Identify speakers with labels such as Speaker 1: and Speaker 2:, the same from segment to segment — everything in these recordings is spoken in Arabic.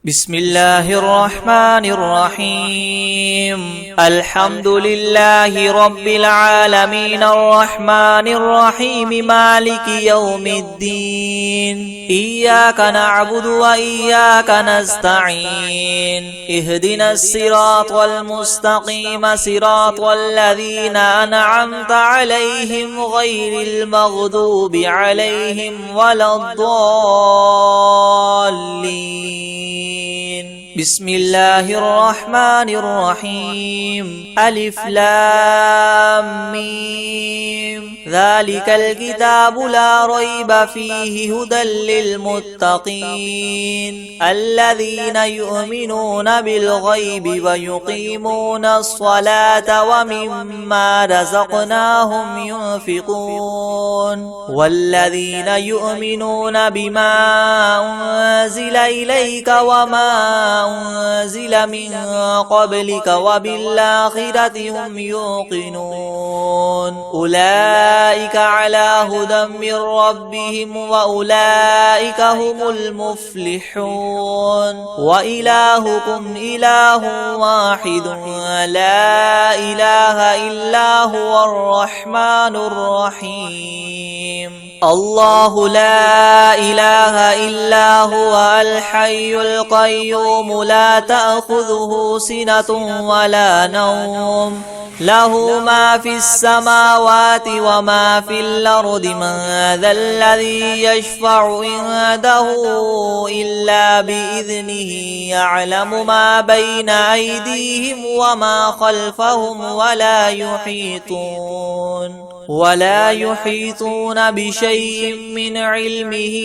Speaker 1: بسم الله الرحمن الرحيم الحمد لله رب العالمين الرحمن الرحيم مالك يوم الدين إياك نعبد وإياك نستعين اهدنا الصراط المستقيم صراط الذين أنعمت عليهم غير المغضوب عليهم ولا الضالين بسم الله الرحمن الرحيم ألف لام ميم ذلك الكتاب لا ريب فيه هدى للمتقين الذين يؤمنون بالغيب ويقيمون الصلاة ومما رزقناهم ينفقون والذين يؤمنون بما أنزل إليك وما أنزل من قبلك وبالآخرة هم يوقنون أولئك على هدى من ربهم وأولئك هم المفلحون وإلهكم إله واحد لا إله إلا هو الرحمن الرحيم الله لا إله إلا هو الحي القيوم لا تأخذه سنة ولا نوم له ما في السماوات وما في الأرض من ذا الذي يشفع عنده إلا بإذنه يعلم ما بين أيديهم وما خلفهم ولا يحيطون بشيء من علمه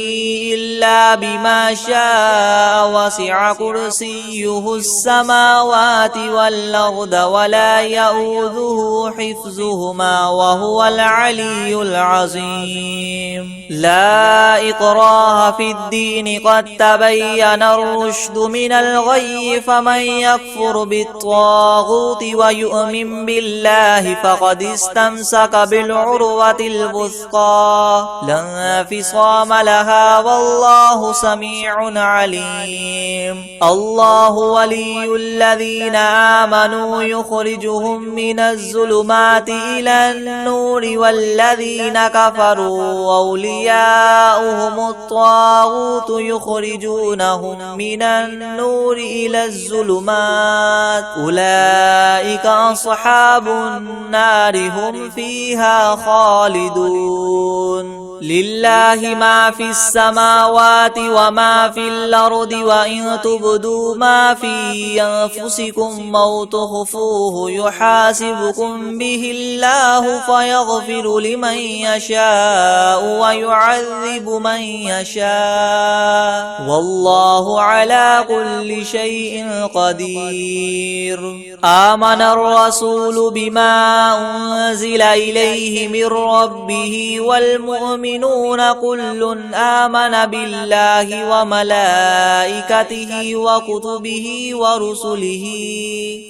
Speaker 1: إلا بما شاء وسع كرسيه السماوات والأرض ولا يؤوده حفظهما وهو العلي العظيم لا إكراه في الدين قد تبين الرشد من الغي فمن يكفر بالطاغوت ويؤمن بالله فقد استمسك بالعروة الوثقى لا انفصام لها والله سميع عليم الله ولي الذين آمنوا يخرجهم من الظلمات إلى النور والذين كفروا أولياؤهم الطاغوت يخرجونهم من النور إلى الظلمات أولئك أصحاب النار هم فيها خالدون لله ما في السماوات وما في الأرض وإن تبدوا ما في أنفسكم أو تخفوه يحاسبكم به الله فيغفر لمن يشاء ويعذب من يشاء والله على كل شيء قدير آمن الرسول بما أنزل إليه من ربه والمؤمنون كل آمن بالله وملائكته وكتبه ورسله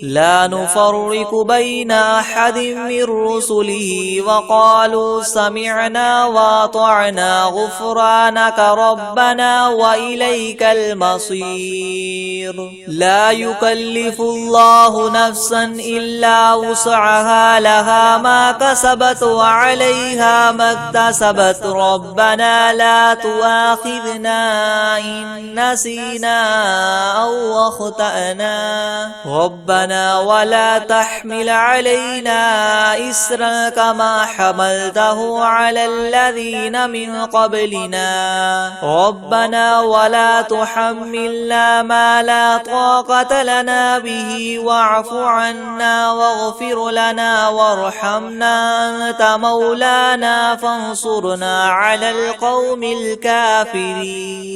Speaker 1: لا نفرق بين أحد من رسله وقالوا سمعنا وأطعنا غفرانك ربنا وإليك المصير لا يكلف الله نفسا إلا وسعها لها ما كسبت وعليها ما اكتسبت ربنا لا تؤاخذنا إن نسينا أو أخطأنا ربنا ولا تحمل علينا إسرا كما حملته على الذين من قبلنا ربنا ولا تحملنا ما لا طاقة لنا به واعف عنا واغفر لنا وارحمنا أنت مولانا فانصرنا على القوم الكافرين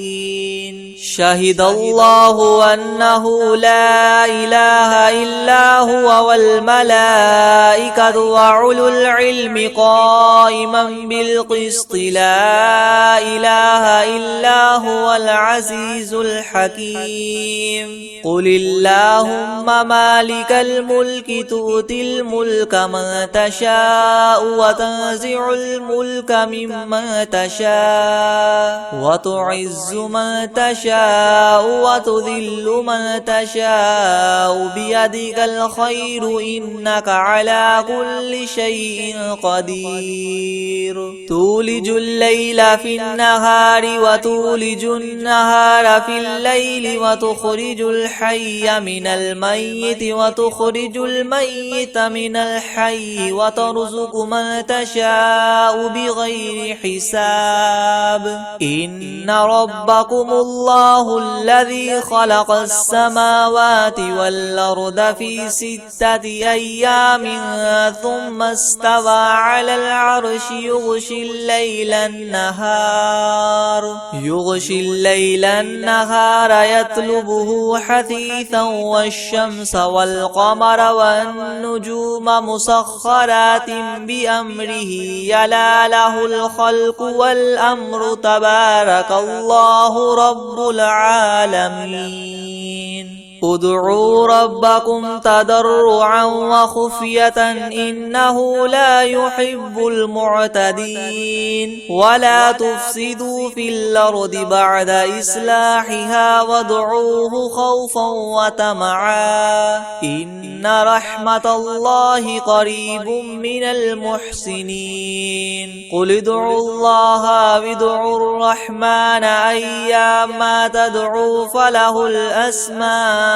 Speaker 1: شهد الله أنه لا إله إلا هو والملائكة وأولو العلم قائما بالقسط لا إله إلا هو العزيز الحكيم قل اللهم مالك الملك تؤتي الملك من تشاء وتنزع الملك ممن تشاء وتعز من تشاء وتذل من تشاء بيدك الخير إنك على كل شيء قدير تولج الليل في النهار وتولج النهار في الليل وتخرج الحي من الميت وتخرج الميت من الحي وترزق من تشاء بغير حساب إن ربكم الله الذي خلق السماوات والأرض في 6 أيام ثم استوى على العرش يغشي الليل النهار يطلبه حثيثا والشمس والقمر والنجوم مسخرات بأمره يلا له الخلق والأمر تبارك الله رب العالمين ادعوا ربكم تضرعا وخفية إنه لا يحب المعتدين ولا تفسدوا في الأرض بعد إصلاحها وادعوه خوفا وطمعا إن رحمة الله قريب من المحسنين قل ادعوا الله وادعوا الرحمن أيما تدعوا فله الأسماء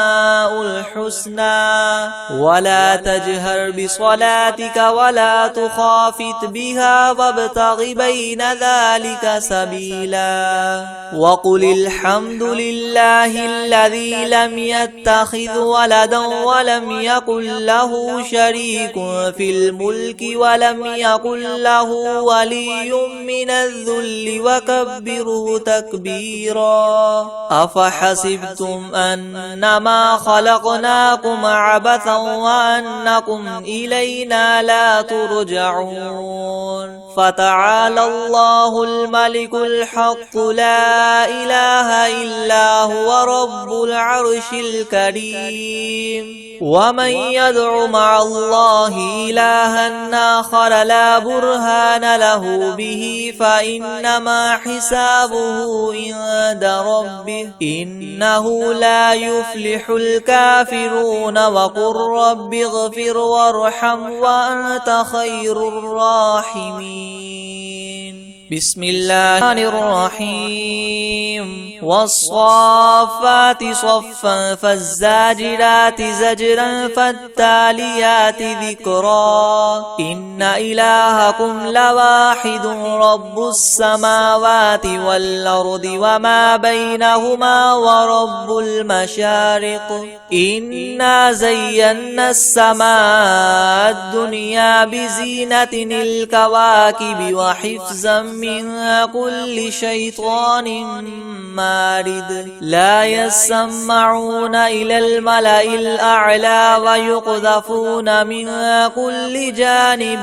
Speaker 1: الحسنى ولا تجهر بصلاتك ولا تخافت بها وابتغ بين ذلك سبيلا وقل الحمد لله الذي لم يتخذ ولدا ولم يكن له شريك في الملك ولم يكن له ولي من الذل وكبره تكبيرا أفحسبتم أنما خلقناكم عبثا وأنكم إلينا لا ترجعون فتعالى الله الملك الحق لا إله إلا هو رب العرش الكريم ومن يدع مع الله إلها آخر لا برهان له به فإنما حسابه عند ربه إنه لا يفلح الكافرون وقل رب اغفر وارحم وأنت خير الراحمين بسم الله الرحيم والصافات صفا فالزاجرات زجرا فالتاليات ذكرا إن إلهكم لواحد رب السماوات والأرض وما بينهما ورب المشارق إنا زينا السماء الدنيا بزينة الكواكب وحفظا من كل شيطان مارد لا يسمعون إلى الملأ الأعلى ويقذفون من كل جانب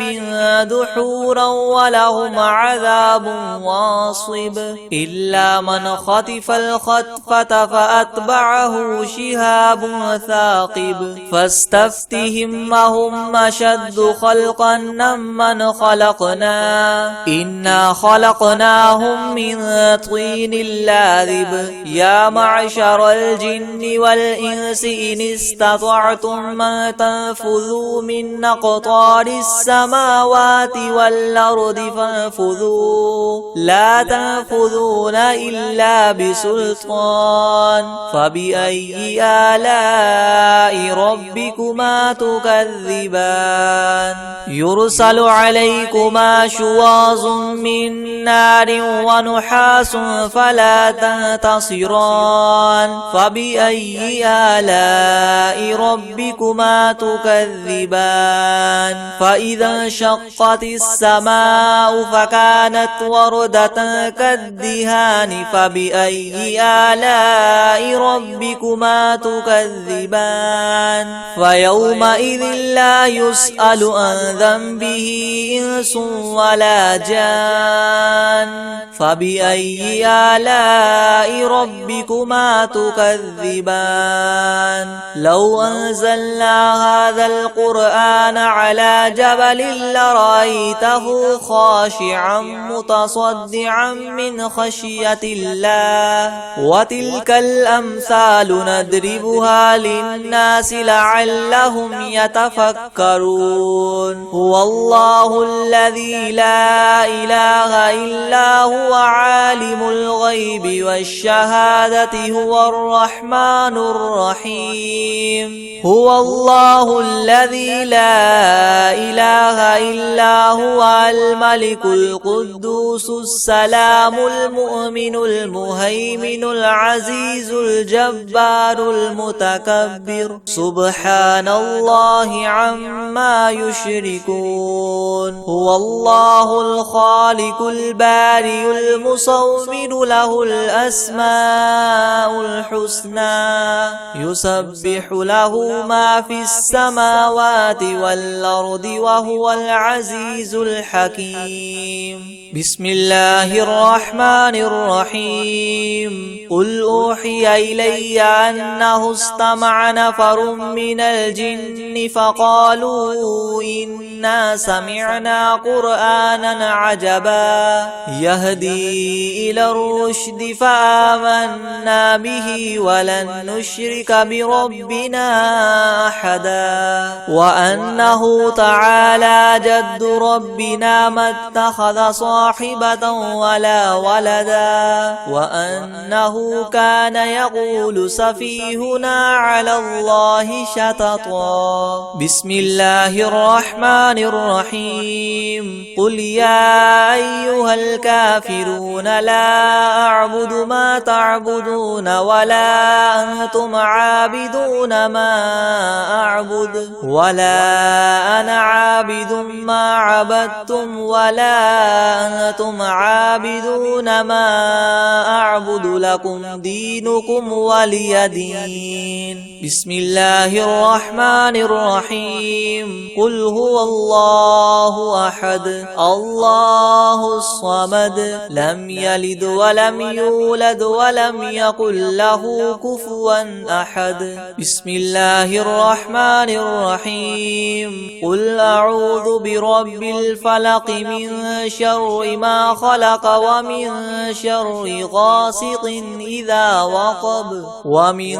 Speaker 1: دحورا ولهم عذاب واصب إلا من خطف الخطفة فأتبعه شهاب ثاقب فاستفتهم هم أشد خلقا ممن خلقنا إنا خلقناهم من طين لازب يا معشر الجن والإنس إن استطعتم أن تنفذوا من أقطار السماوات والأرض فانفذوا لا تنفذون إلا بسلطان فبأي آلاء ربكما تكذبان يرسل عليكما شواظ من من نار ونحاس فلا تنتصران فبأي آلاء ربكما تكذبان فإذا انشقت السماء فكانت وردة كالدهان فبأي آلاء ربكما تكذبان فيومئذ لا يسأل عن ذنبه إنس ولا جان فبأي آلاء ربكما تكذبان لو أنزلنا هذا القرآن على جبل لرأيته خاشعا متصدعا من خشية الله وتلك الأمثال نضربها للناس لعلهم يتفكرون هو الله الذي لا إله إلا هو عالم الغيب والشهادة هو الرحمن الرحيم هو الله الذي لا إله إلا هو الملك القدوس السلام المؤمن المهيمن العزيز الجبار المتكبر سبحان الله عما يشركون هو الله الخالق البارئ المصور له الأسماء الحسنى يسبح له ما في السماوات والأرض وهو العزيز الحكيم بسم الله الرحمن الرحيم قل أوحي إلي أنه استمع نفر من الجن فقالوا إنا سمعنا قرآنا عجبا يهدي إلى الرشد فآمنا به ولن نشرك بربنا أحدا وأنه تعالى جد ربنا ما اتخذ صاحبة ولا ولدا وأنه كان يقول سفيهنا على الله شططا بسم الله الرحمن الرحيم قل يا أيها الكافرون لا أعبد ما تعبدون ولا أنتم عابدون ما أعبد ولا أنا عابد ما عبدتم ولا أنتم عابدون ما أعبد لكم دينكم ولي دين بسم الله الرحمن الرحيم قل هو الله أحد الله الصمد لم يلد ولم يولد ولم يكن له كفوا أحد بسم الله الرحمن الرحيم قل أعوذ برب الفلق من شر ما خلق ومن شر غاسق إذا وقب ومن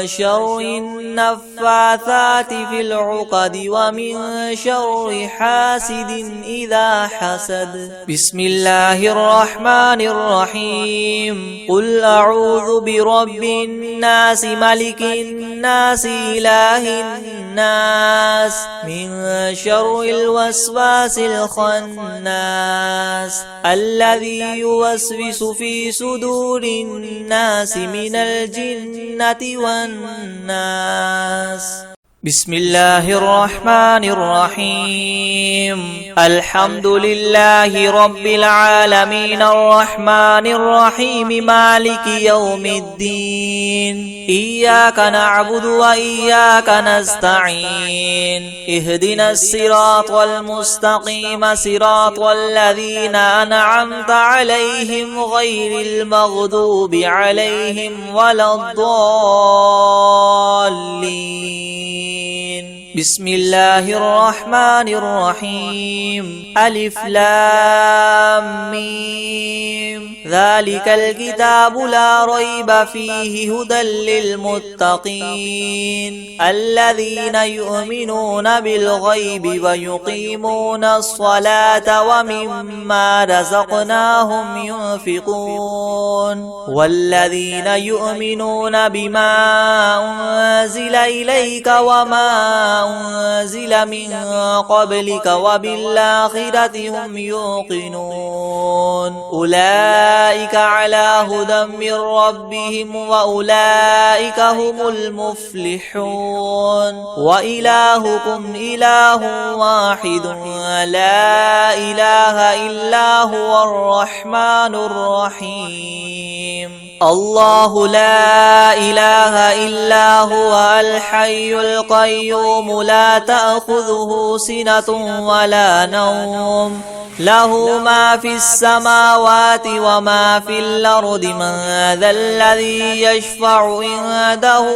Speaker 1: شر النفاثات في العقد ومن شر حاسد إذا حسد بسم الله الرحمن الرحيم قل أعوذ برب الناس ملك الناس إله الناس من شر الوسواس الخناس الذي يوسوس في صدور الناس من الجنة والناس بسم الله الرحمن الرحيم الحمد لله رب العالمين الرحمن الرحيم مالك يوم الدين إياك نعبد وإياك نستعين اهدنا الصراط المستقيم صراط الذين أنعمت عليهم غير المغضوب عليهم ولا الضالين بسم الله الرحمن الرحيم ألف لام ميم ذلك الكتاب لا ريب فيه هدى للمتقين الذين يؤمنون بالغيب ويقيمون الصلاة ومما رزقناهم ينفقون والذين يؤمنون بما أنزل إليك وما أنزل من قبلك وبالآخرة هم يوقنون أولئك على هدى من ربهم وأولئك هم المفلحون وإلهكم إله واحد لا إله إلا هو الرحمن الرحيم الله لا إله إلا هو الحي القيوم لا تأخذه سنة ولا نوم له ما في السماوات وما في الأرض من ذا الذي يشفع عنده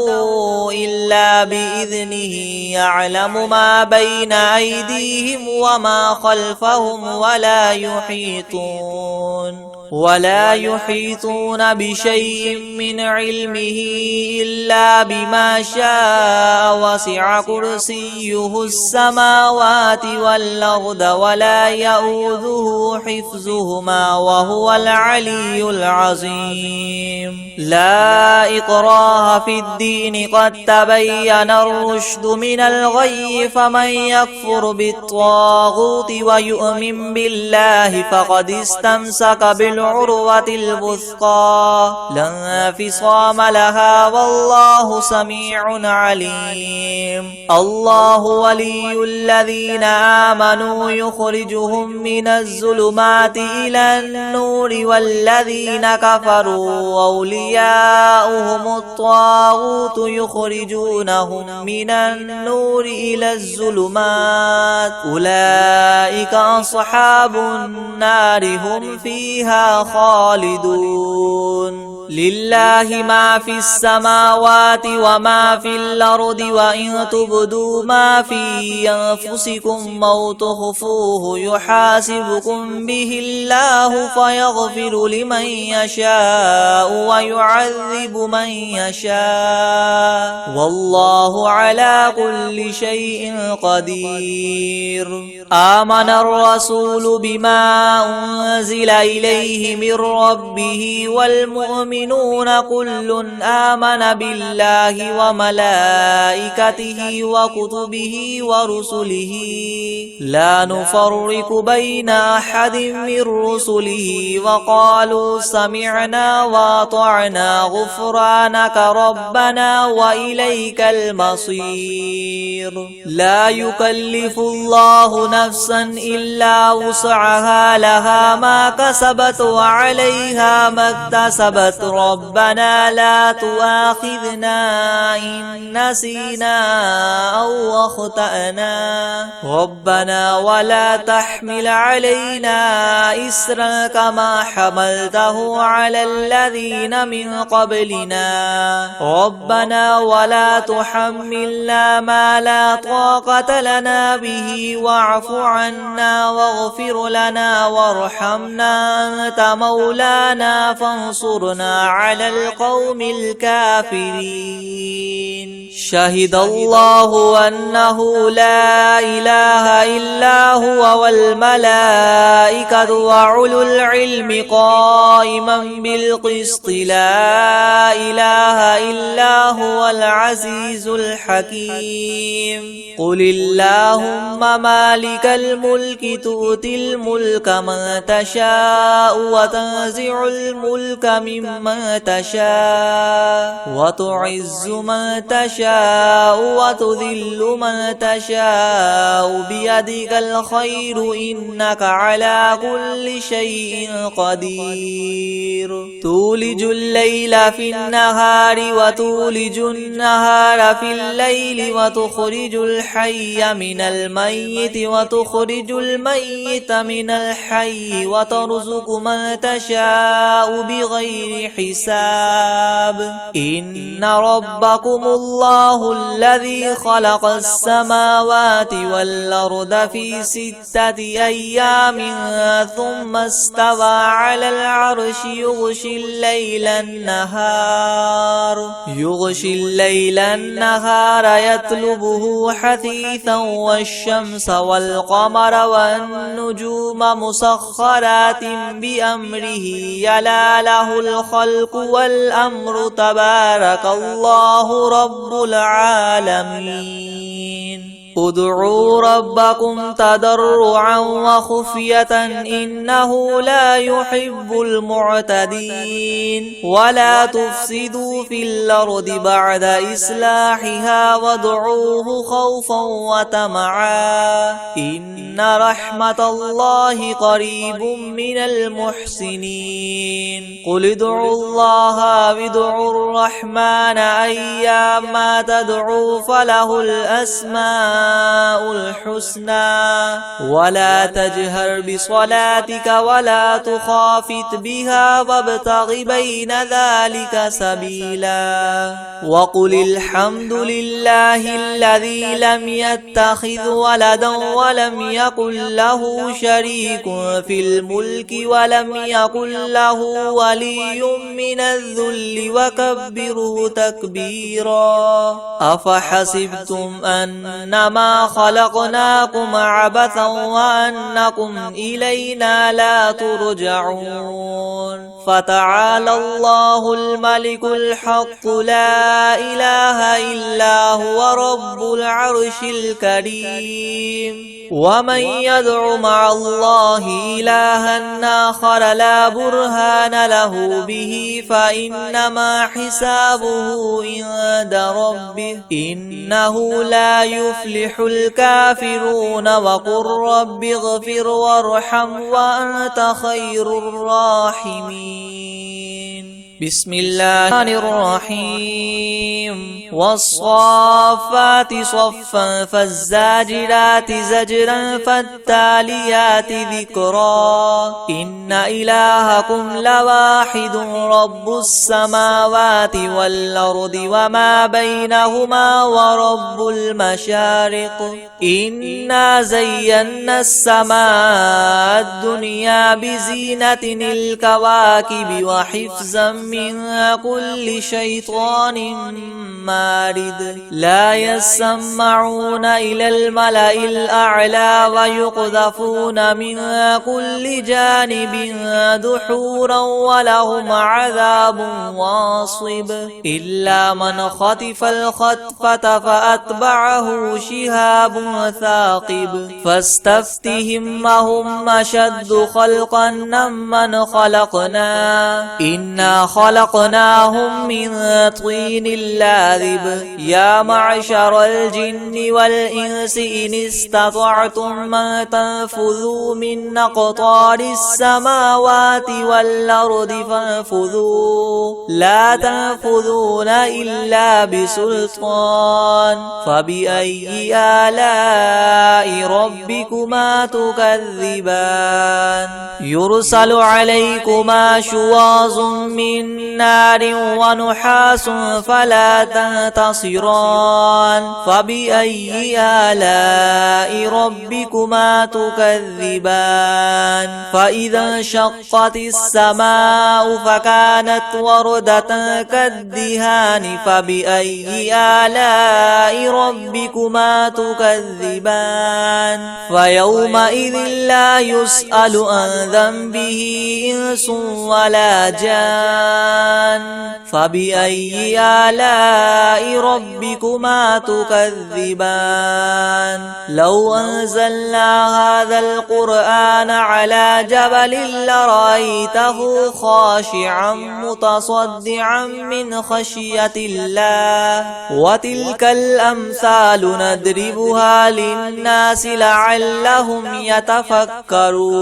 Speaker 1: إلا بإذنه يعلم ما بين أيديهم وما خلفهم ولا يحيطون بشيء من علمه إلا بما شاء وسع كرسيه السماوات والأرض ولا يؤوده حفظهما وهو العلي العظيم لا إكراه في الدين قد تبين الرشد من الغي فمن يكفر بالطاغوت ويؤمن بالله فقد استمسك بالعروة الوثقى لا انفصام لها والله سميع عليم الله ولي الذين آمنوا يخرجهم من الظلمات إلى النور والذين كفروا أولياؤهم الطاغوت يخرجونهم من النور إلى الظلمات أولئك أصحاب النار هم فيها خالدون لله ما في السماوات وما في الأرض وإن تبدوا ما في أنفسكم أو تخفوه يحاسبكم به الله فيغفر لمن يشاء ويعذب من يشاء والله على كل شيء قدير آمن الرسول بما أنزل إليه من ربه والمؤمنون كل آمن بالله وملائكته وكتبه ورسله لا نفرق بين أحد من رسله وقالوا سمعنا وأطعنا غفرانك ربنا وإليك المصير لا يكلف الله نفسا إلا وسعها لها ما كسبت وعليها ما اكتسبت ربنا لا تؤاخذنا إن نسينا أو أخطأنا ربنا ولا تحمل علينا إسرا كما حملته على الذين من قبلنا ربنا ولا تحملنا ما لا طاقة لنا به واعف عنا واغفر لنا وارحمنا أنت مولانا فانصرنا على القوم الكافرين شهد الله أنه لا إله إلا هو والملائكة وأولو العلم قائما بالقسط لا إله إلا هو العزيز الحكيم قل اللهم مالك الملك تؤتي الملك من تشاء وتنزع الملك ممن تشاء وتعز من تشاء وتذل من تشاء بيدك الخير إنك على كل شيء قدير تولج الليل في النهار وتولج النهار في الليل وتخرج الحي من الميت وتخرج الميت من الحي وترزق من تشاء بغير حساب إن ربكم الله الذي خلق السماوات والأرض في 6 أيام ثم استوى على العرش يغشي الليل النهار يطلبه حثيثا والشمس والقمر والنجوم مسخرات بأمره يلا له الخلق والأمر تبارك الله رب العالمين ادعوا ربكم تضرعا وخفية إنه لا يحب المعتدين ولا تفسدوا في الأرض بعد إصلاحها وادعوه خوفا وطمعا إن رحمة الله قريب من المحسنين قل ادعوا الله وادعوا الرحمن أيما تدعوا فله الأسماء الحسنى ولا تجهر بصلاتك ولا تخافت بها وابتغ بين ذلك سبيلا وقل الحمد لله الذي لم يتخذ ولدا ولم يكن له شريك في الملك ولم يكن له ولي من الذل وكبره تكبيرا أفحسبتم أنما خلقناكم عبثا وأنكم إلينا لا ترجعون فتعالى الله الملك الحق لا إله إلا هو رب العرش الكريم ومن يدع مع الله إلها آخر لا برهان له به فإنما حسابه عند ربه إنه لا يفلح الكافرون وقل رب اغفر وارحم وأنت خير الراحمين بسم الله الرحيم والصافات صفا فالزاجرات زجرا فالتاليات ذكرا إن إلهكم لواحد رب السماوات والأرض وما بينهما ورب المشارق إنا زينا السماء الدنيا بزينة الكواكب وحفظا من كل شيطان مارد لا يسمعون إلى الملأ الأعلى ويقذفون من كل جانب دحورا ولهم عذاب واصب إلا من خطف الخطفة فأتبعه شهاب ثاقب فاستفتهم أهم أشد خلقا ممن خلقنا إنا خلقناهم من طين لاذب يا معشر الجن والإنس إن استطعتم أن تنفذوا من أقطار السماوات والأرض فانفذوا لا تنفذون إلا بسلطان فبأي آلاء ربكما تكذبان يرسل عليكما شواظ من نار ونحاس فلا تنتصران فبأي آلاء ربكما تكذبان فإذا انشقت السماء فكانت وردة كالدهان فبأي آلاء ربكما تكذبان فيومئذ لا يسأل عن ذنبه إنس ولا جان فبأي آلاء ربكما تكذبان لو أنزلنا هذا القرآن على جبل لرأيته خاشعا متصدعا من خشية الله وتلك الأمثال نضربها للناس لعلهم يتفكرون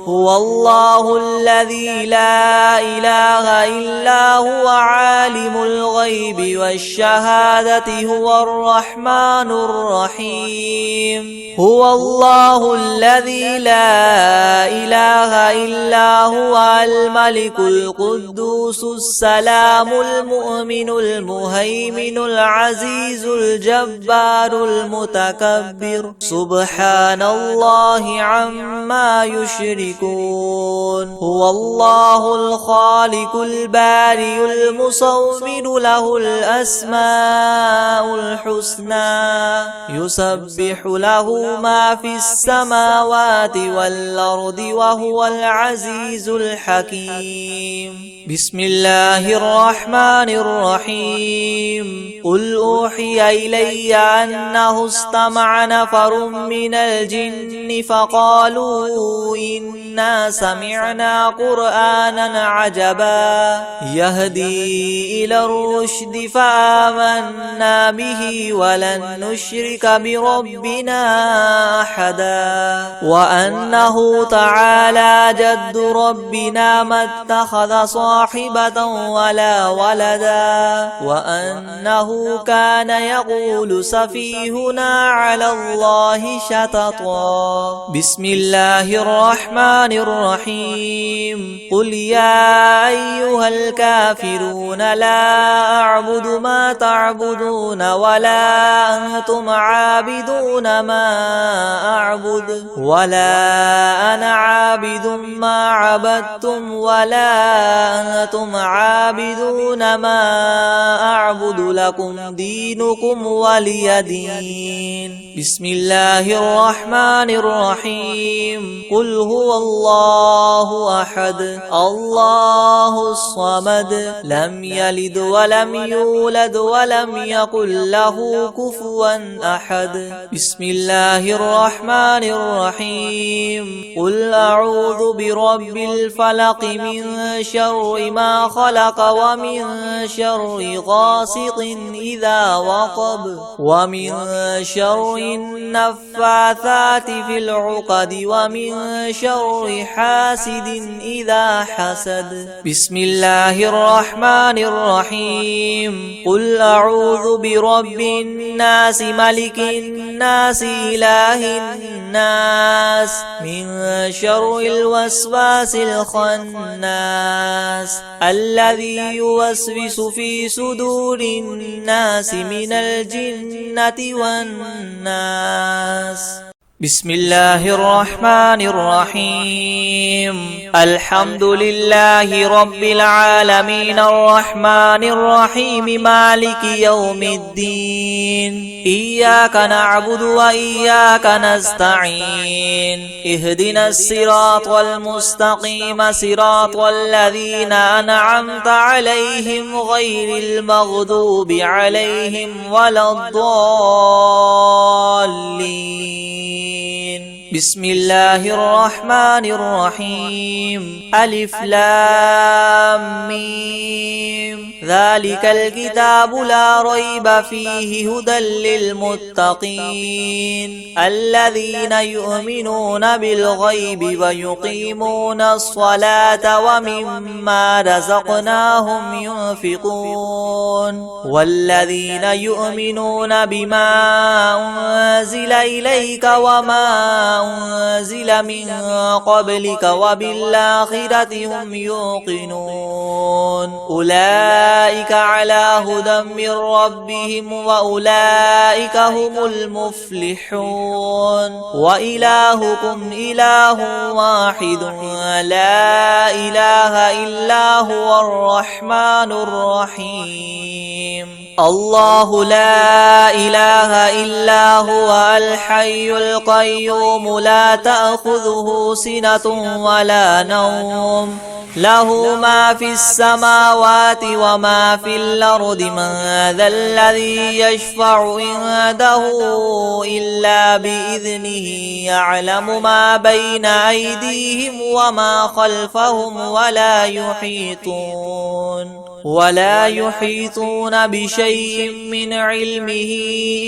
Speaker 1: هو الله الذي لا إله إلا هو عالم الغيب والشهادة هو الرحمن الرحيم هو الله الذي لا إله إلا هو الملك القدوس السلام المؤمن المهيمن العزيز الجبار المتكبر سبحان الله عما يشركون هو الله الخالق الخالق البارئ المصور له الأسماء الحسنى يسبح له ما في السماوات والأرض وهو العزيز الحكيم. بسم الله الرحمن الرحيم. قل أوحي إلي أنه استمع نفر من الجن فقالوا إنا سمعنا قرآنا عجبا يهدي إلى الرشد فآمنا به ولن نشرك بربنا أحدا وأنه تعالى جد ربنا ما اتخذ صاحبة ولا ولدا وأنه كان يقول سفيهنا على الله شططا. بسم الله الرحمن الرحيم. قل يا أيها الكافرون لا أعبد ما تعبدون ولا أنتم عابدون ما أعبد ولا أنا عابد ما عبدتم ولا أنتم عابدون ما أعبد لكم دينكم ولي دين. بسم الله الرحمن الرحيم. قل هو الله أحد الله الصمد لم يلد ولم يولد ولم يكن له كفوا أحد. بسم الله الرحمن الرحيم. قل أعوذ برب الفلق من شر ما خلق ومن شر غاسق إذا وقب ومن شر النفاثات في العقد ومن شر حاسد إذا حسد. بسم الله الرحمن الرحيم. قل أعوذ برب الناس ملك الناس إله الناس من شر الوسواس الخناس الذي يوسوس في صدور الناس من الجنة والناس. بسم الله الرحمن الرحيم. الحمد لله رب العالمين الرحمن الرحيم مالك يوم الدين إياك نعبد وإياك نستعين اهدنا الصراط المستقيم صراط الذين أنعمت عليهم غير المغضوب عليهم ولا الضالين. بسم الله الرحمن الرحيم. ألف لام ميم ذلك الكتاب لا ريب فيه هدى للمتقين الذين يؤمنون بالغيب ويقيمون الصلاة ومما رزقناهم ينفقون والذين يؤمنون بما أنزل إليك وما أنزل من قبلك وبالآخرة هم يوقنون أولئك على هدى من ربهم وأولئك هم المفلحون. وإلهكم إله واحد لا إله إلا هو الرحمن الرحيم. الله لا إله إلا هو الحي القيوم لا تأخذه سنة ولا نوم له ما في السماوات وما في الأرض من ذا الذي يشفع عنده إلا بإذنه يعلم ما بين أيديهم وما خلفهم ولا يحيطون بشيء من علمه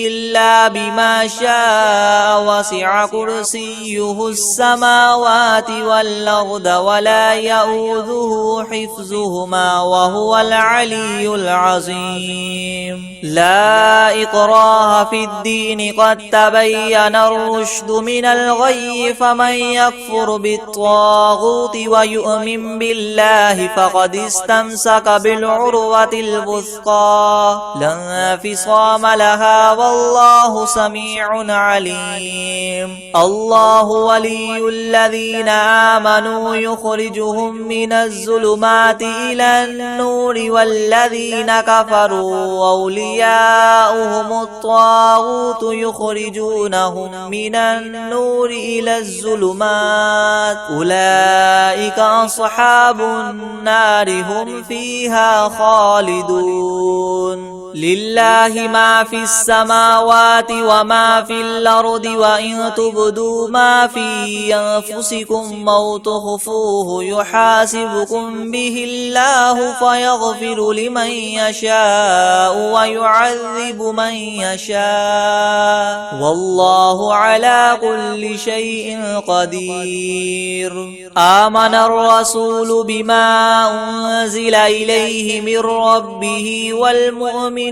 Speaker 1: إلا بما شاء وسع كرسيه السماوات والأرض ولا يؤوده حفظهما وهو العلي العظيم. لا إكراه في الدين قد تبين الرشد من الغي فمن يكفر بالطاغوت ويؤمن بالله فقد استمسك بالعروة بالعروة الوثقى لا انفصام لها والله سميع عليم. الله ولي الذين آمنوا يخرجهم من الظلمات إلى النور والذين كفروا أولياؤهم الطاغوت يخرجونهم من النور إلى الظلمات أولئك أصحاب النار هم فيها خالدون. لله ما في السماوات وما في الأرض وإن تبدوا ما في أنفسكم أو تخفوه يحاسبكم به الله فيغفر لمن يشاء ويعذب من يشاء والله على كل شيء قدير. آمن الرسول بما أنزل إليه من ربه والمؤمنون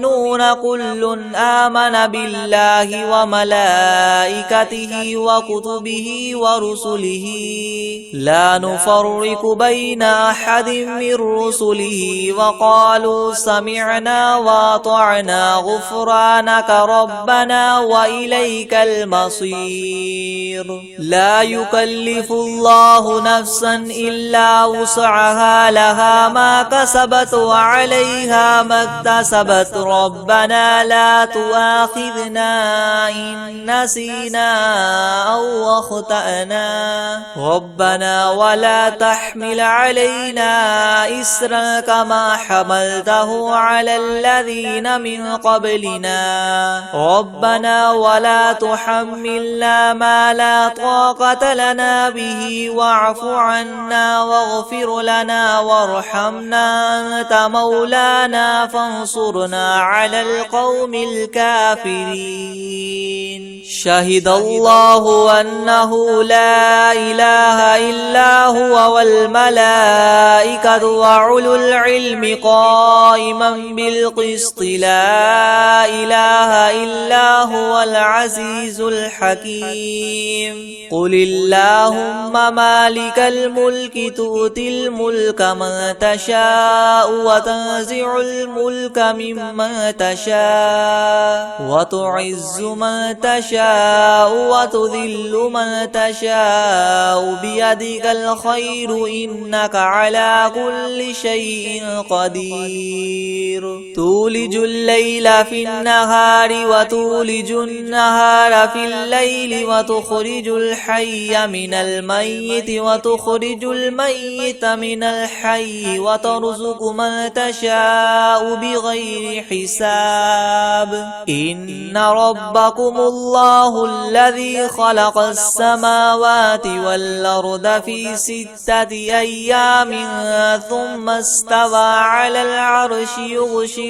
Speaker 1: كل آمن بالله وملائكته وكتبه ورسله لا نفرق بين أحد من رسله وقالوا سمعنا وأطعنا غفرانك ربنا وإليك المصير. لا يكلف الله نفسا إلا وسعها لها ما كسبت وعليها ما اكتسبت ربنا لا تؤاخذنا إن نسينا أو أخطأنا ربنا ولا تحمل علينا إسرا كما حملته على الذين من قبلنا ربنا ولا تحملنا ما لا طاقة لنا به واعف عنا واغفر لنا وارحمنا أنت مولانا فانصرنا على القوم الكافرين. شهد الله أنه لا إله إلا هو والملائكة وأولو العلم قائما بالقسط لا إله إلا هو العزيز الحكيم. قل اللهم مالك الملك تؤتي الملك من تشاء وتنزع الملك ممن تشاء وتعز من تشاء وتذل من تشاء بيدك الخير إنك على كل شيء قدير. تولج الليل في النهار وتولج النهار في الليل وتخرج الحي من الميت وتخرج الميت من الحي وترزق من تشاء بغير حساب. إن ربكم الله الذي خلق السماوات والأرض في 6 أيام ثم استوى على العرش يغشي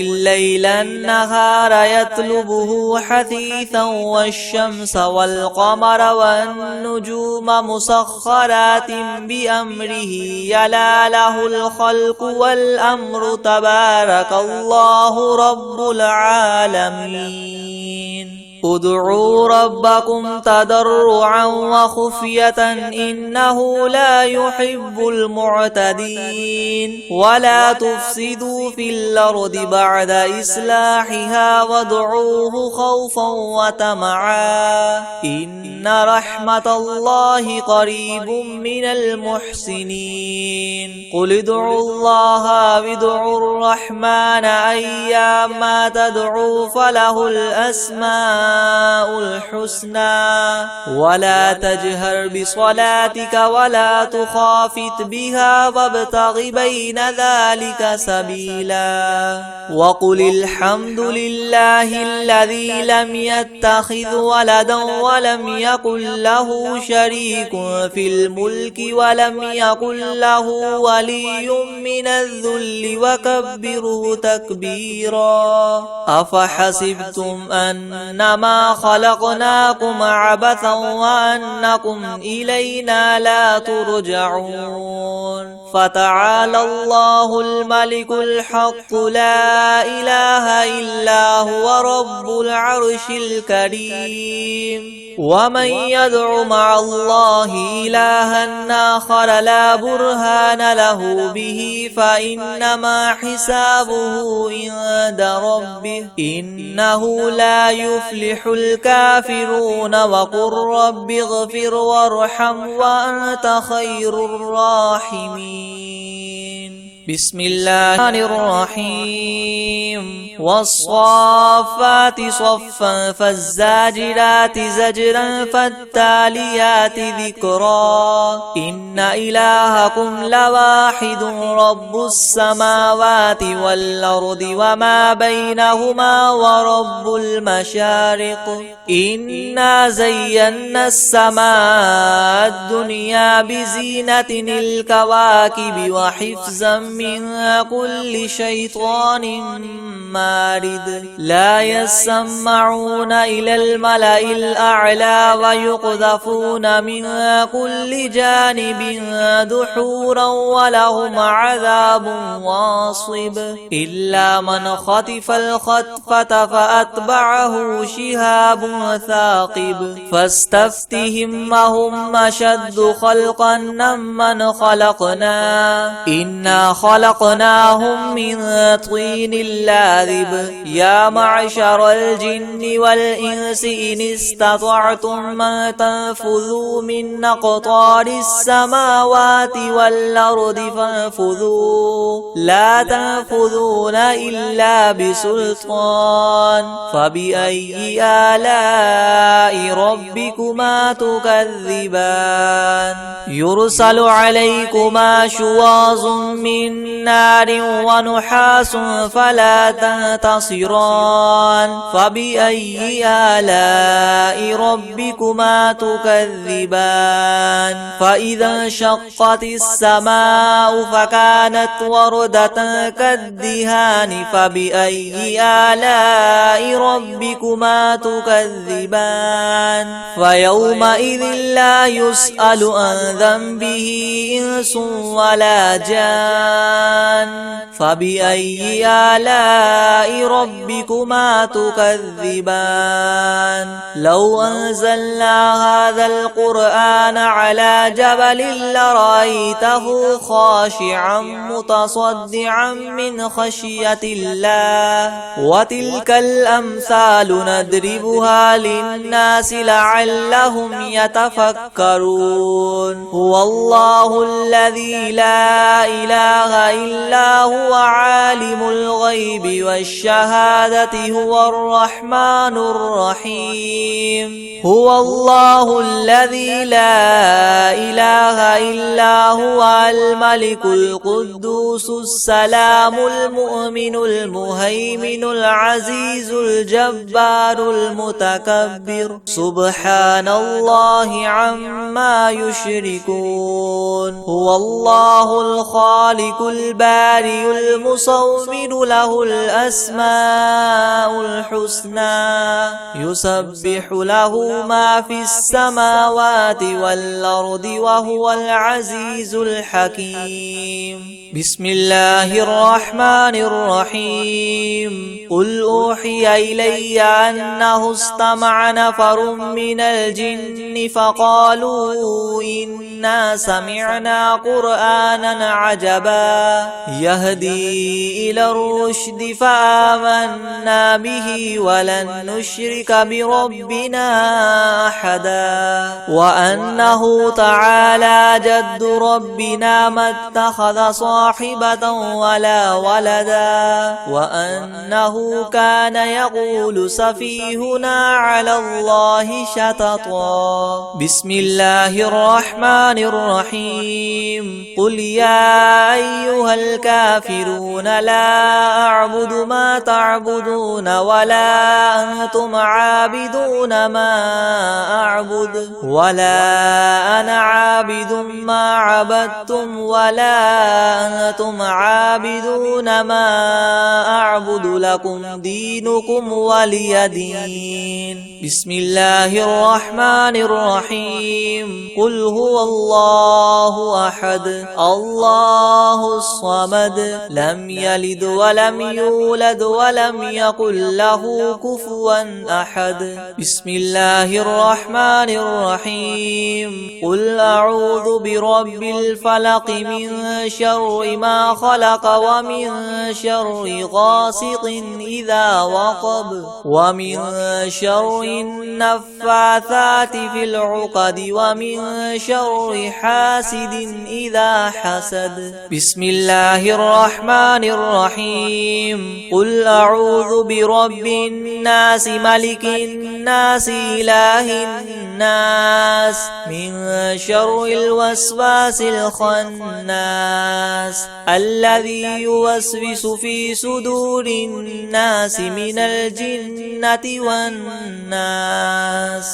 Speaker 1: الليل النهار يطلبه حثيثا والشمس والقمر والنجوم مسخرات بأمره يلا له الخلق والأمر تبارك الله رب العالمين. ادعوا ربكم تضرعا وخفية إنه لا يحب المعتدين. ولا تفسدوا في الأرض بعد إصلاحها وادعوه خوفا وطمعا إن رحمة الله قريب من المحسنين. قل ادعوا الله وادعوا الرحمن أيما تدعوا فله الأسماء الحسنى ولا تجهر بصلاتك ولا تخافت بها وابتغ بين ذلك سبيلا. وقل الحمد لله الذي لم يتخذ ولدا ولم يكن له شريك في الملك ولم يكن له ولي من الذل وكبره تكبيرا. أفحسبتم أنما إنما خلقناكم عبثا وأنكم إلينا لا ترجعون فتعالى الله الملك الحق لا إله إلا هو رب العرش الكريم ومن يدع مع الله إلها آخر لا برهان له به فإنما حسابه عند ربه إنه لا يفلح الكافرون وقل رب اغفر وارحم وأنت خير الراحمين بسم الله الرحيم والصافات صفا فالزاجرات زجرا فالتاليات ذكرا إن إلهكم لواحد رب السماوات والأرض وما بينهما ورب المشارق إنا زينا السماء الدنيا بزينة الكواكب وحفظا من كل شيطان مارد لا يسمعون إلى الملأ الأعلى ويقذفون من كل جانب دحورا ولهم عذاب واصب إلا من خطف الخطفة فأتبعه شهاب ثاقب فاستفتهم أهم أشد خلقا ممن خلقنا إنا خلقناهم من طين لاذب يا معشر الجن والإنس إن استطعتم أن تنفذوا من أقطار السماوات والأرض فانفذوا لا تنفذون إلا بسلطان فبأي آلاء ربكما تكذبان يرسل عليكما شواظ من نار ونحاس فلا تنتصران فبأي آلاء ربكما تكذبان فإذا انشقت السماء فكانت وردة كالدهان فبأي آلاء ربكما تكذبان فيومئذ لا يسأل عن ذنبه إنس ولا جان فبأي آلاء ربكما تكذبان لو أنزلنا هذا القرآن على جبل لرأيته خاشعا متصدعا من خشية الله وتلك الأمثال نضربها للناس لعلهم يتفكرون هو الله الذي لا إله إلا هو عالم الغيب والشهادة هو الرحمن الرحيم هو الله الذي لا إله إلا هو الملك القدوس السلام المؤمن المهيمن العزيز الجبار المتكبر سبحان الله عما يشركون هو الله الخالق البارئ المصور له الأسماء الحسنى يسبح له ما في السماوات والأرض وهو العزيز الحكيم بسم الله الرحمن الرحيم قل أوحي إلي أنه استمع نفر من الجن فقالوا إنا سمعنا قرآنا عجبا يهدي إلى الرشد فآمنا به ولن نشرك بربنا أحدا وأنه تعالى جد ربنا ما اتخذ صاحبة ولا ولدا وأنه كان يقول سفيهنا على الله شططا بسم الله الرحمن الرحيم قل يا أيها الكافرون لا أعبد ما تعبدون ولا أنتم عابدون ما أعبد ولا أنا عابد ما عبدتم ولا أنتم عابدون ما أعبد لكم دينكم ولي دين. بسم الله الرحمن الرحيم. قل هو الله أحد الله الصمد لم يلد ولم يولد ولم يكن له كفوا أحد. بسم الله الرحمن الرحيم. قل أعوذ برب الفلق من شر ما خلق ومن شر غاسق إذا وقب ومن شر النفاثات في العقد ومن شر حاسد إذا حسد. بسم الله الرحمن الرحيم. قل أعوذ برب الناس ملك الناس إله الناس من شر الوسواس الخناس الذي يوسوس في صدور الناس من الجنة والناس.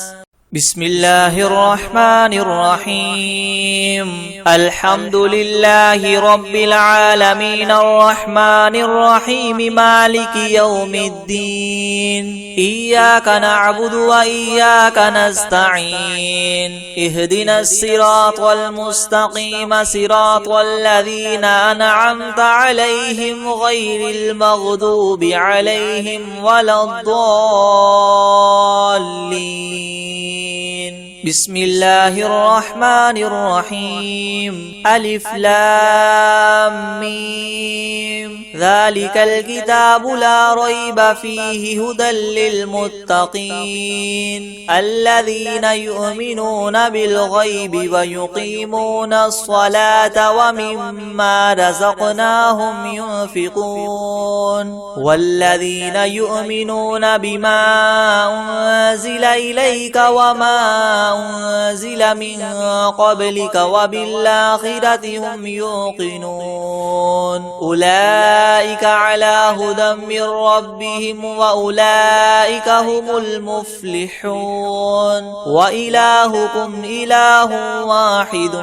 Speaker 1: بسم الله الرحمن الرحيم. الحمد لله رب العالمين الرحمن الرحيم مالك يوم الدين. إياك نعبد وإياك نستعين. اهدنا الصراط المستقيم صراط الذين أنعمت عليهم غير المغضوب عليهم ولا الضالين. بسم الله الرحمن الرحيم. ألف لام ميم. ذلك الكتاب لا ريب فيه هدى للمتقين الذين يؤمنون بالغيب ويقيمون الصلاة ومما رزقناهم ينفقون والذين يؤمنون بما أنزل إليك وما أنزل من قبلك وبالآخرة هم يوقنون أولئك على هدى من ربهم وأولئك هم المفلحون. وإلهكم إله واحد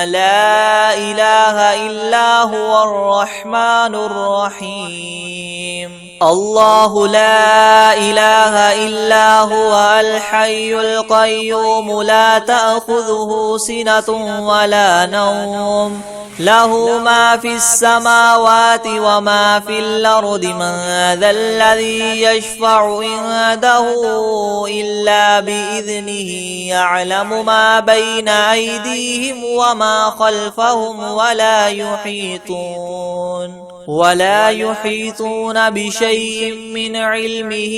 Speaker 1: لا إله إلا هو الرحمن الرحيم. الله لا إله إلا هو الحي القيوم لا تأخذه سنة ولا نوم له ما في السماوات وما في الأرض. من ذا الذي يشفع عنده إلا بإذنه يعلم ما بين أيديهم وما خلفهم ولا يحيطون بشيء من علمه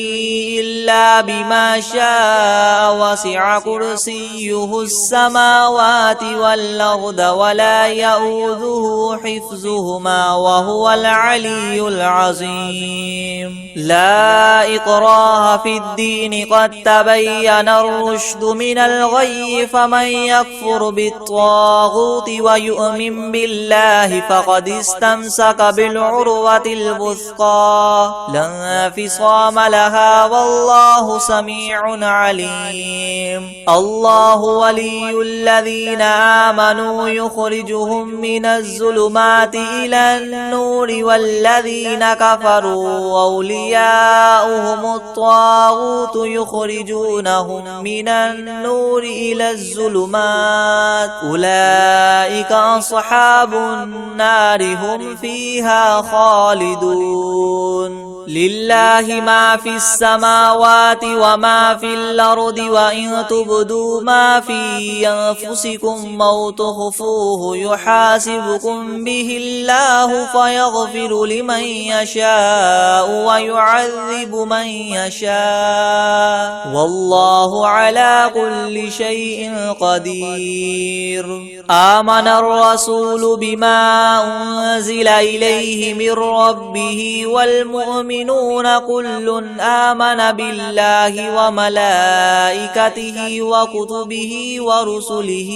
Speaker 1: إلا بما شاء. وسع كرسيه السماوات والأرض ولا يؤوده حفظهما وهو العلي العظيم. لا إكراه في الدين قد تبين الرشد من الغي فمن يكفر بالطاغوت ويؤمن بالله فقد استمسك بالعروة الوثقى لا انفصام لها والله سميع عليم. الله ولي الذين آمنوا يخرجهم من الظلمات إلى النور والذين كفروا أولياؤهم الطاغوت يخرجونهم من النور إلى الظلمات أولئك أصحاب النار هم فيها خالدون. لله ما في السماوات وما في الأرض وإن تبدوا ما في أنفسكم أو تخفوه يحاسبكم به الله فيغفر لمن يشاء ويعذب من يشاء والله على كل شيء قدير. آمن الرسول بما أنزل إليه من ربه والمؤمنون والمؤمنون كل آمن بالله وملائكته وكتبه ورسله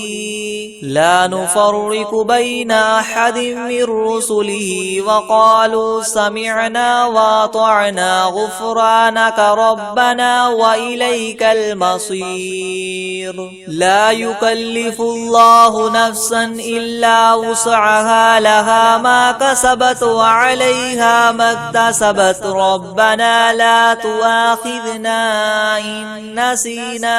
Speaker 1: لا نفرق بين أحد من رسله وقالوا سمعنا وأطعنا غفرانك ربنا وإليك المصير. لا يكلف الله نفسا إلا وسعها لها ما كسبت وعليها ما اكتسبت ربنا لا تؤاخذنا إن نسينا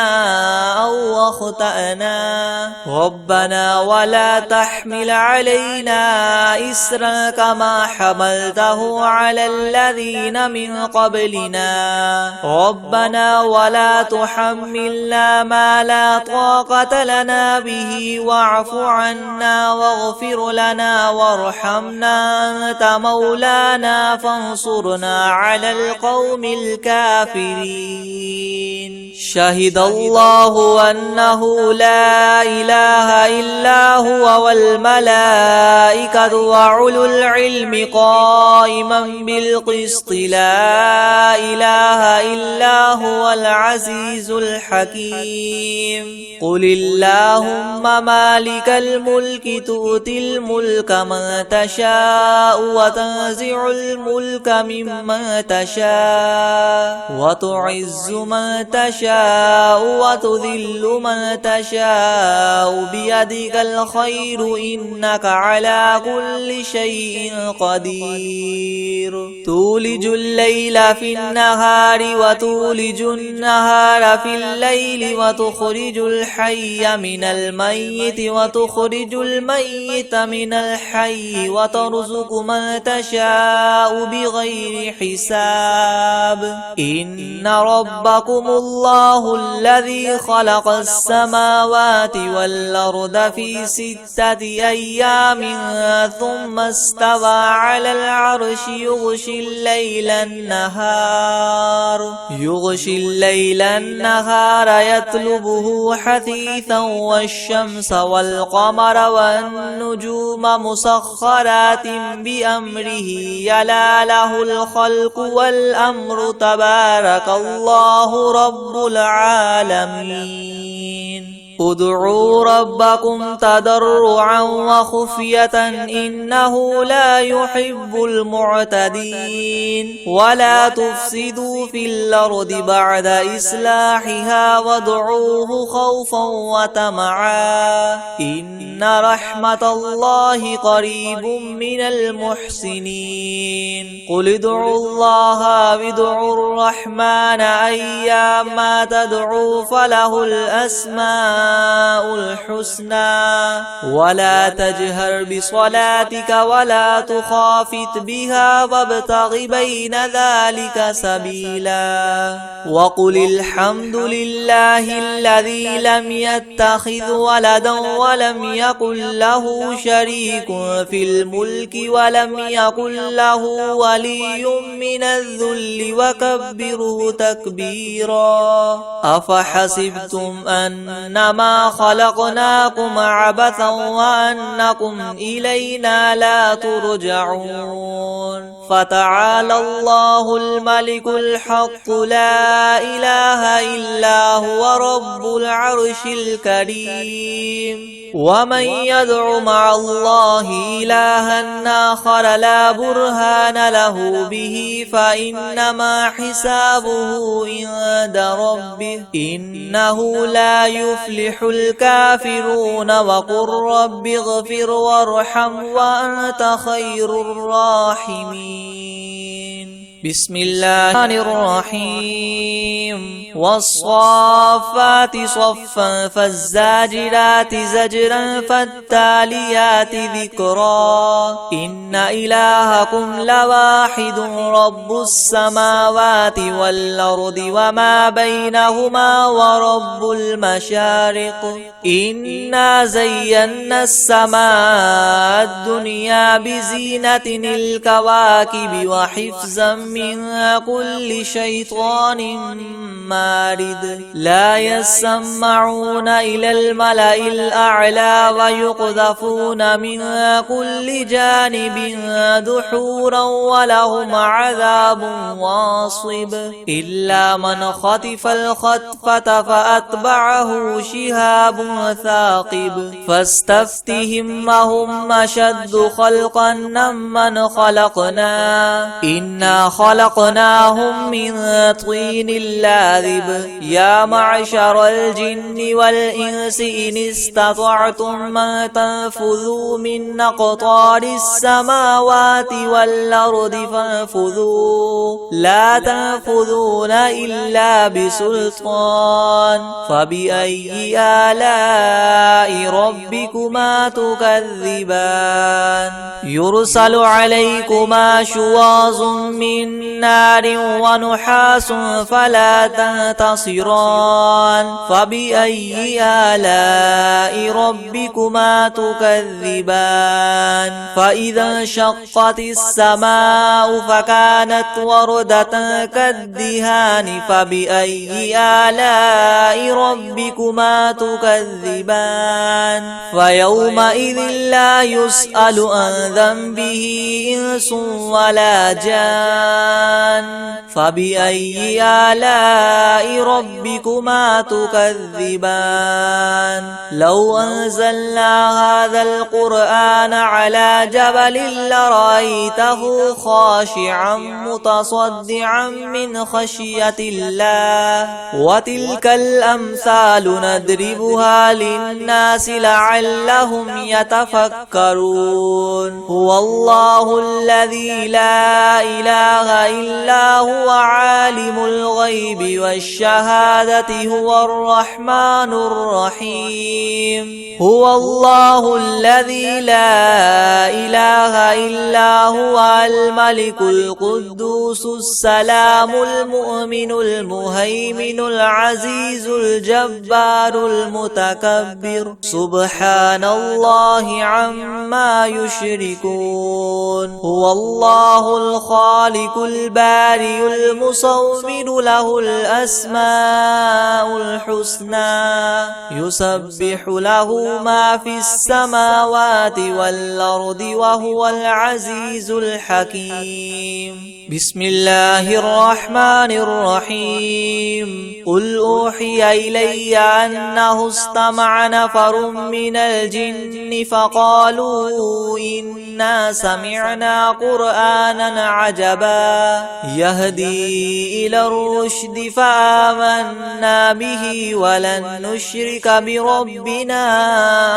Speaker 1: أو أخطأنا ربنا ولا تحمل علينا إسرا كما حملته على الذين من قبلنا ربنا ولا تحملنا ما لا طاقة لنا به واعف عنا واغفر لنا وارحمنا أنت مولانا فانصرنا على القوم الكافرين. شهد الله أنه لا إله إلا هو والملائكة وأولو العلم قائما بالقسط لا إله إلا هو العزيز الحكيم. قل اللهم مالك الملك تؤتي الملك من تشاء وتنزع الملك ممن تشاء وتعز من تشاء وتذل من تشاء بيدك الخير إنك على كل شيء قدير. تولج الليل في النهار وتولج النهار في الليل وتخرج الحي من الميت وتخرج الميت من الحي وترزق من تشاء بغير حساب. إن ربكم الله الذي خلق السماوات والأرض في 6 أيام ثم استوى على العرش يغشي الليل النهار يطلبه حثيثا والشمس والقمر والنجوم مسخرات بأمره يلا له الخلق والأمر تبارك الله رب العالمين. ادعوا ربكم تضرعا وخفية إنه لا يحب المعتدين. ولا تفسدوا في الأرض بعد إصلاحها وادعوه خوفا وطمعا إن رحمة الله قريب من المحسنين. قل ادعوا الله وادعوا الرحمن أيما تدعوا فله الأسماء الحسنى ولا تجهر بصلاتك ولا تخافت بها وابتغ بين ذلك سبيلا. وقل الحمد لله الذي لم يتخذ ولدا ولم يكن له شريك في الملك ولم يكن له ولي من الذل وكبره تكبيرا. أفحسبتم أنما خلقناكم عبثا وأنكم إلينا لا ترجعون. فتعالى الله الملك الحق لا إله إلا هو رب العرش الكريم. ومن يدع مع الله إلها آخر لا برهان له به فإنما حسابه عند ربه إنه لا يفلح الكافرون. وقل رب اغفر وارحم وأنت خير الراحمين. بسم الله الرحيم. والصافات صفا فالزاجرات زجرا فالتاليات ذكرا. إن إلهكم لواحد رب السماوات والأرض وما بينهما ورب المشارق. إنا زينا السماء الدنيا بزينة الكواكب وحفظا من كل شيطان مارد لا يسمعون إلى الملأ الأعلى ويقذفون من كل جانب دحورا ولهم عذاب واصب إلا من خطف الخطفة فأتبعه شهاب ثاقب فاستفتهم هم أشد خلقا ممن خلقنا إنا خلقناهم من طين لاذب يا معشر الجن والإنس إن استطعتم أن تنفذوا من أقطار السماوات والأرض فانفذوا لا تنفذون إلا بسلطان فبأي آلاء ربكما تكذبان يرسل عليكما شواظ من نار ونحاس فلا تنتصران فبأي آلاء ربكما تكذبان فإذا انشقت السماء فكانت وردة كالدهان فبأي آلاء ربكما تكذبان فيومئذ لا يسأل عن ذنبه إنس ولا جان فبأي آلاء ربكما تكذبان لو أنزلنا هذا القرآن على جبل لرأيته خاشعا متصدعا من خشية الله وتلك الأمثال نضربها للناس لعلهم يتفكرون هو الله الذي لا إله إلا هو عالم الغيب والشهادة هو الرحمن الرحيم هو الله الذي لا إله إلا هو الملك القدوس السلام المؤمن المهيمن العزيز الجبار المتكبر سبحان الله عما يشركون هو الله الخالق البارئ المصور له الأسماء الحسنى يسبح له ما في السماوات والأرض وهو العزيز الحكيم بسم الله الرحمن الرحيم قل أوحي إلي أنه استمع نفر من الجن فقالوا إنا سمعنا قرآنا عجبا يهدي إلى الرشد فآمنا به ولن نشرك بربنا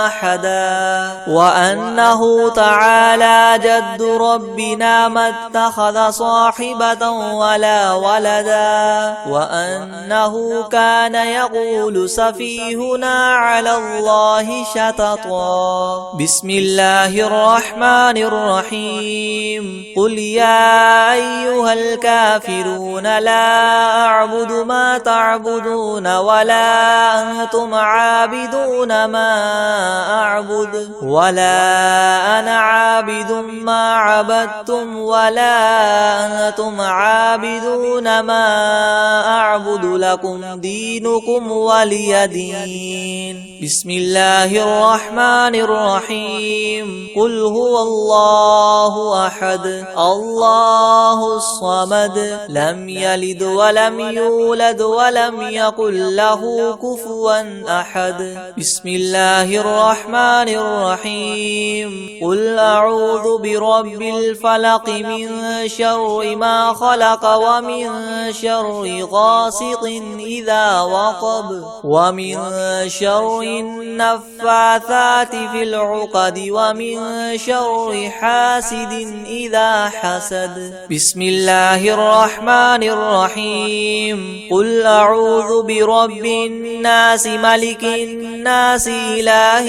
Speaker 1: أحدا وأنه تعالى جد ربنا ما اتخذ صاحبة ولا ولدا وأنه كان يقول سفيهنا على الله شططا بسم الله الرحمن الرحيم قل يا أيها الكافرون لا أعبد ما تعبدون ولا أنتم عابدون ما أعبد ولا أنا عابد ما عبدتم ولا أنتم عابدون ما أعبد لكم دينكم ولي دين بسم الله الرحمن الرحيم قل هو الله أحد الله الصمد لم يلد ولم يولد ولم يكن له كفوا أحد بسم الله الرحمن الرحيم قل أعوذ برب الفلق من شر ما خلق ومن شر غاسق إذا وقب ومن شر النفاثات في العقد ومن شر حاسد إذا حسد بسم الله الرحمن الرحيم قل أعوذ برب الناس ملك الناس إله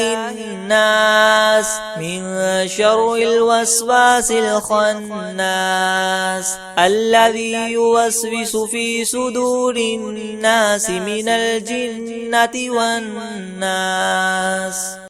Speaker 1: الناس من شر الوسواس الخناس الذي يوسوس في صدور الناس من الجنة والناس